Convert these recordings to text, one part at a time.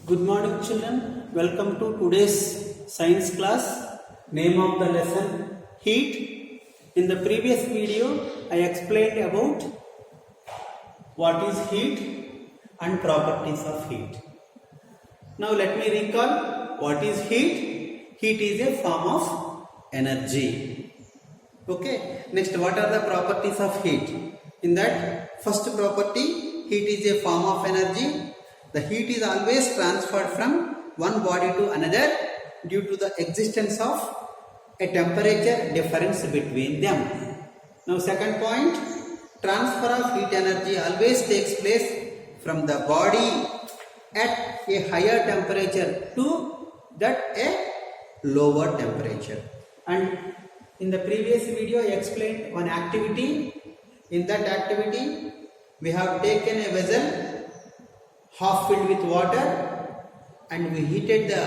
Good morning children, welcome to today's science class. Name of the lesson heat. In the previous video I explained about what is heat and properties of heat. Now let me recall what is heat. Heat is a form of energy. Okay, next what are the properties of heat? In that first property, heat is a form of energy. The heat is always transferred from one body to another due to the existence of a temperature difference between them. Now second point, transfer of heat energy always takes place from the body at a higher temperature to that a lower temperature. And in the previous video I explained one activity. In that activity we have taken a vessel half filled with water and we heated the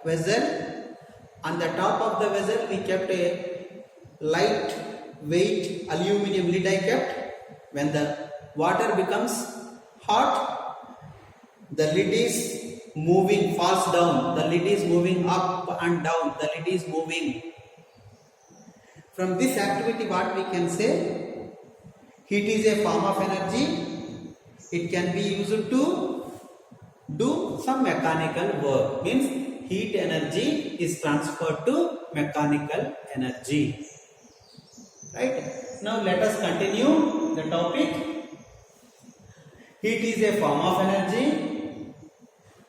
vessel. On the top of the vessel we kept a light weight aluminium lid I kept. When the water becomes hot, the lid is moving, falls down, the lid is moving up and down, the lid is moving. From this activity what we can say, heat is a form of energy. It can be used to do some mechanical work, means heat energy is transferred to mechanical energy. Right? Now let us continue the topic. Heat is a form of energy.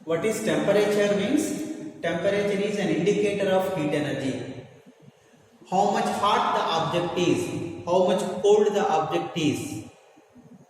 What is temperature means? Temperature is an indicator of heat energy. How much hot the object is, how much cold the object is.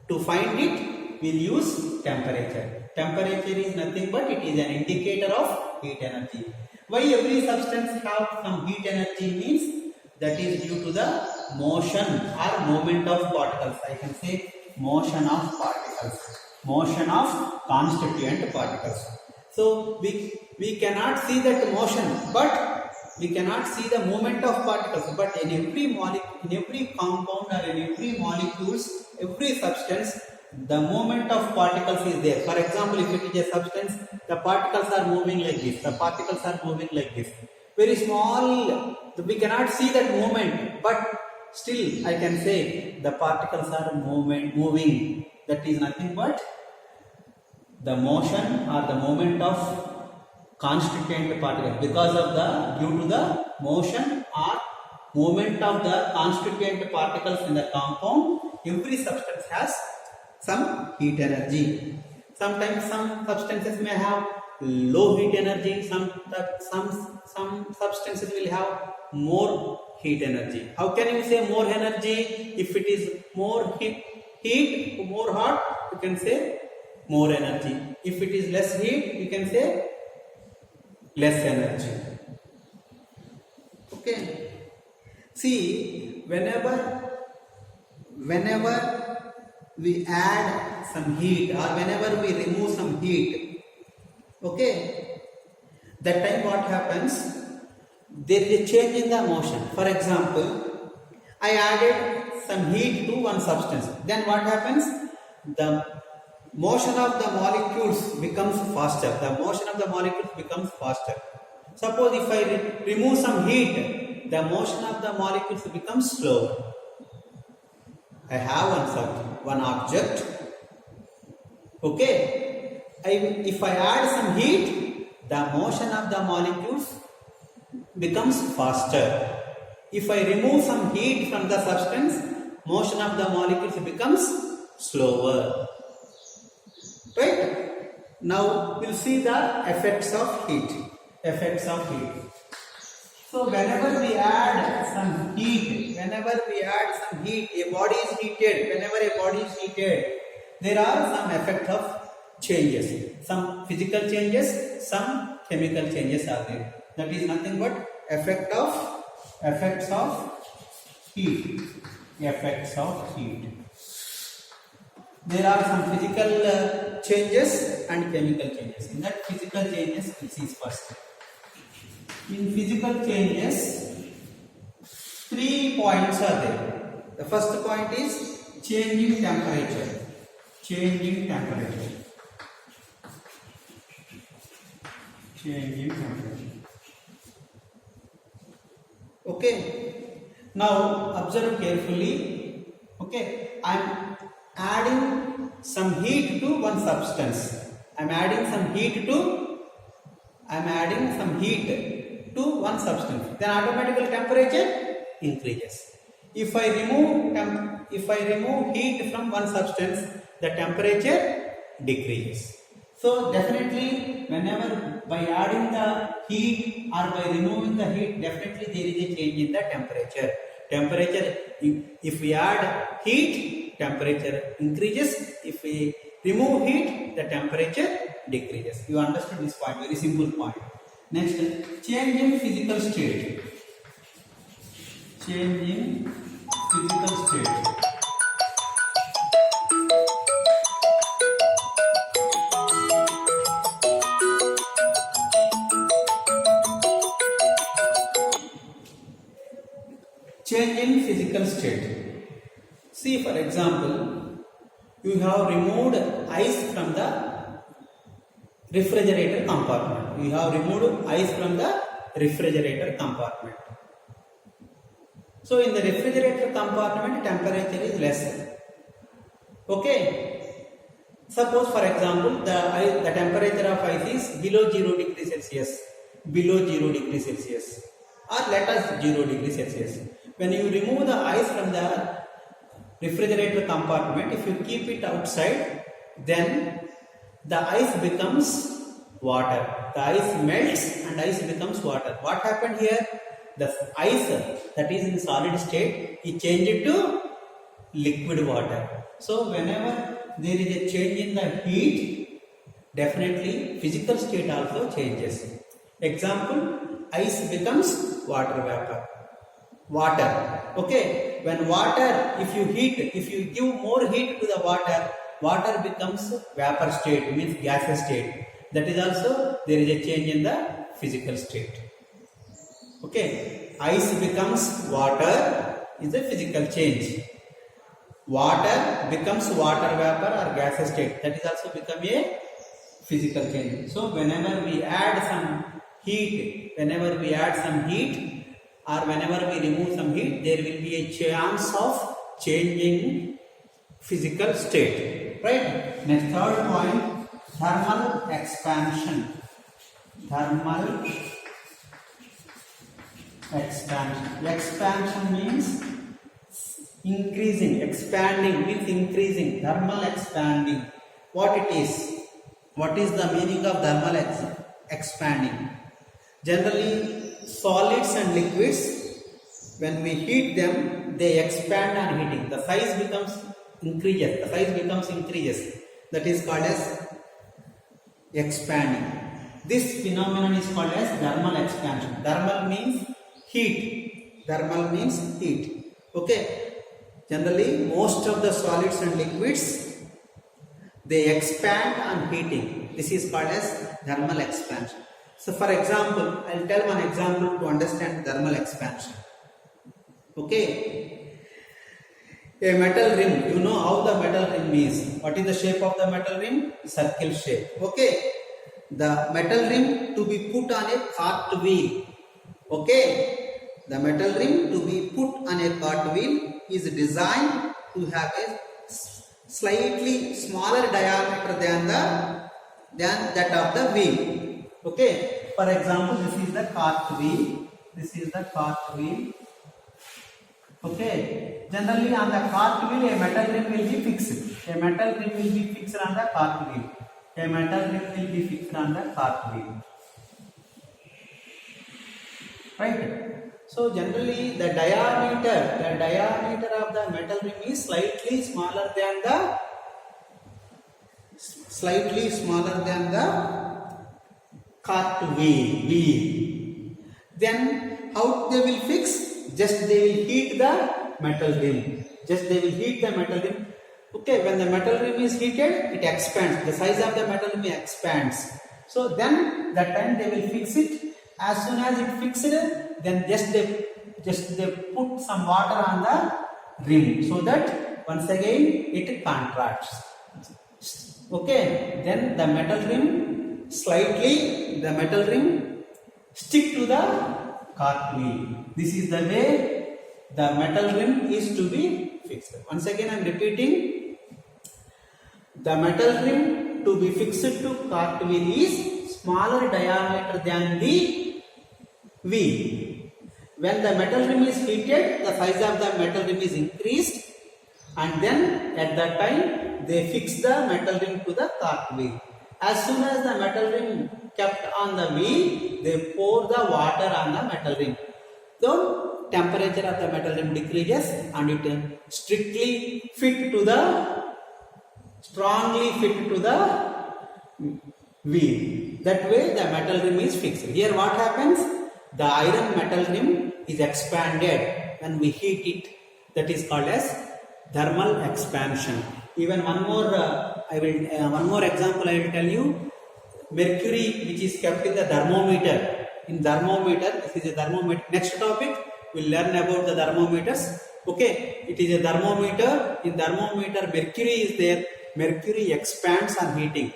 To find it, we will use temperature. Temperature is nothing but it is an indicator of heat energy. Why every substance have some heat energy means that is due to the motion or movement of particles. I can say motion of particles, motion of constituent particles. So we cannot see that motion, but we cannot see the movement of particles. But in every molecule, in every compound or in every molecules, every substance, the movement of particles is there. For example, if it is a substance, the particles are moving like this, the particles are moving like this. Very small, we cannot see that movement, but still I can say the particles are moving. That is nothing but the motion or the movement of constituent particles. Because of the, due to the motion or movement of the constituent particles in the compound, every substance has some heat energy. Sometimes some substances may have low heat energy, some substances will have more heat energy. How can you say more energy? If it is more heat, more hot, you can say more energy. If it is less heat, you can say less energy. Okay. See, whenever we add some heat or whenever we remove some heat, okay, that time what happens? There is a change in the motion. For example, I added some heat to one substance. Then what happens? The motion of the molecules becomes faster. The motion of the molecules becomes faster. Suppose if I remove some heat, the motion of the molecules becomes slower. I have one object. Okay. If I add some heat, the motion of the molecules becomes faster. If I remove some heat from the substance, motion of the molecules becomes slower. Right? Now we'll see the effects of heat. Effects of heat. So whenever we add some heat, a body is heated, whenever a body is heated, there are some effect of changes. Some physical changes, some chemical changes are there. That is nothing but effects of heat. Effects of heat. There are some physical changes and chemical changes. In that physical changes, this is first. In physical changes, 3 points are there. The first point is changing temperature. Changing temperature. change in temperature. Okay, now observe carefully. Okay, I am adding some heat to one substance. I am adding some heat to one substance. Then automatically temperature increases. If I remove heat from one substance, the temperature decreases. So definitely, whenever by adding the heat or by removing the heat, definitely there is a change in the temperature. If we add heat, temperature increases. If we remove heat, the temperature decreases. You understood this point? Very simple point. Next, change in physical state. Change in physical state. Change in physical state. See, for example, you have removed ice from the refrigerator compartment. So in the refrigerator compartment, temperature is less. Okay. Suppose, for example, the temperature of ice is below 0 degrees Celsius. Or let us 0 degrees Celsius. When you remove the ice from the refrigerator compartment, if you keep it outside, then the ice becomes water. The ice melts and ice becomes water. What happened here? The ice that is in solid state is changed to liquid water. So whenever there is a change in the heat, definitely physical state also changes. Example, ice becomes water vapor. Okay, when water, if you give more heat to the water becomes vapor state, means gaseous state. That is also, there is a change in the physical state. Okay, ice becomes water is a physical change. Water becomes water vapor or gaseous state. That is also become a physical change. So whenever we add some heat or whenever we remove some heat, there will be a chance of changing physical state. Right? Next, third point, thermal expansion. Expansion means increasing. Expanding means increasing. Thermal expanding. What it is? What is the meaning of thermal expanding? Generally, solids and liquids, when we heat them, they expand on heating. The size becomes increases. That is called as expanding. This phenomenon is called as thermal expansion. Thermal means heat. Okay. Generally, most of the solids and liquids, they expand on heating. This is called as thermal expansion. So for example, I will tell one example to understand thermal expansion. Okay. A metal rim, you know how the metal rim is. What is the shape of the metal rim? Circle shape. Okay. The metal rim to be put on a cart wheel. Okay. The metal rim to be put on a cart wheel is designed to have a slightly smaller diameter than that of the wheel. Okay. For example, this is the cart wheel. Okay. Generally, on the cart wheel, a metal rim will be fixed. On the cart wheel. Right. So generally, the diameter of the metal rim is slightly smaller than the cart wheel. Then how they will fix? Just they will heat the metal rim. Okay, when the metal rim is heated, it expands. The size of the metal rim expands. So then that time they will fix it. As soon as it fixed, then just they put some water on the rim, so that once again it contracts. Okay, then the metal rim slightly the metal rim stick to the cart wheel. This is the way the metal rim is to be fixed. Once again I am repeating, the metal rim to be fixed to cart wheel is smaller diameter than the wheel. When the metal rim is heated, the size of the metal rim is increased, and then at that time they fix the metal rim to the cart wheel. As soon as the metal rim kept on the wheel, they pour the water on the metal rim. So temperature of the metal rim decreases and it strongly fit to the wheel. That way the metal rim is fixed. Here what happens? The iron metal rim is expanded when we heat it. That is called as thermal expansion. Even one more example I will tell you. Mercury, which is kept in the thermometer. In thermometer, this is a thermometer. Next topic, we will learn about the thermometers. Okay, it is a thermometer. In thermometer, mercury is there. Mercury expands on heating.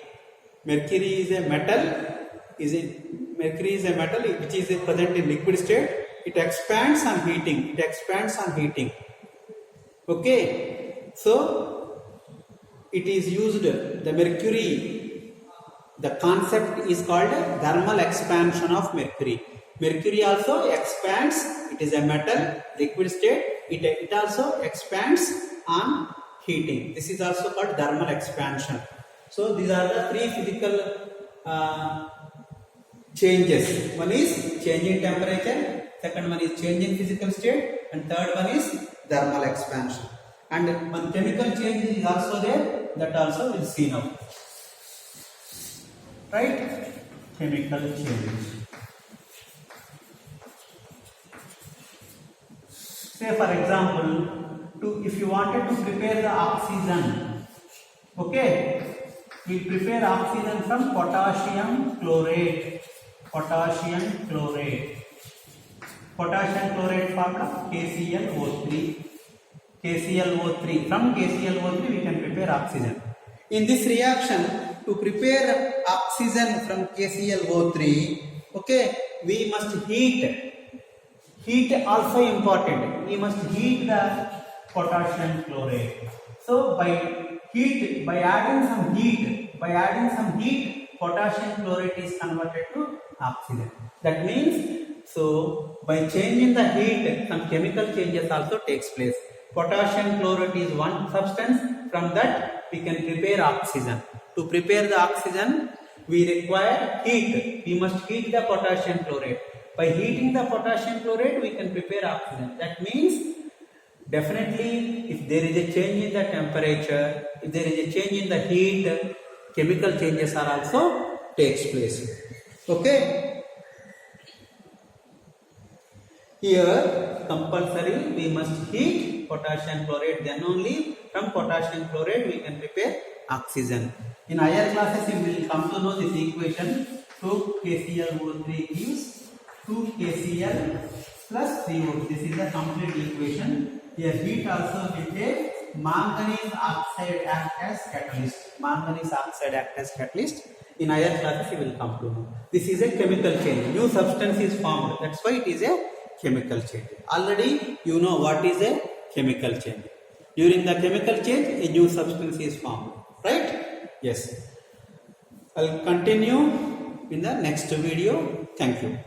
Mercury is a metal. Mercury is a metal which is present in liquid state. It expands on heating. Okay, so it is used. The mercury, the concept is called thermal expansion of mercury. Mercury also expands. It is a metal, liquid state. It also expands on heating. This is also called thermal expansion. So these are the three physical changes. One is change in temperature, second one is change in physical state, and third one is thermal expansion. And one chemical change is also there, that also we'll see now. Right? Chemical change. Say for example, if you wanted to prepare the oxygen, okay, we prepare oxygen from potassium chlorate. Potassium chlorate formula KClO3. From KClO3 we can prepare oxygen. In this reaction, to prepare oxygen from KClO3, okay, we must heat. Heat also important. We must heat the potassium chlorate. So by adding some heat, potassium chlorate is converted to oxygen. That means, so by changing the heat, some chemical changes also takes place. Potassium chlorate is one substance. From that we can prepare oxygen. To prepare the oxygen, we require heat. We must heat the potassium chlorate. By heating the potassium chlorate, we can prepare oxygen. That means, definitely, if there is a change in the temperature, if there is a change in the heat, chemical changes are also takes place. Okay. Here, compulsory we must heat potassium chlorate. Then only from potassium chlorate we can prepare oxygen. In higher classes, you will come to know this equation. 2 KClO3 gives 2 KCl plus CO2. This is the complete equation. Here heat also will take manganese oxide act as catalyst. In higher classes you will come to know. This is a chemical change. New substance is formed. That's why it is a chemical change. Already you know what is a chemical change. During the chemical change, a new substance is formed. Right? Yes. I'll continue in the next video. Thank you.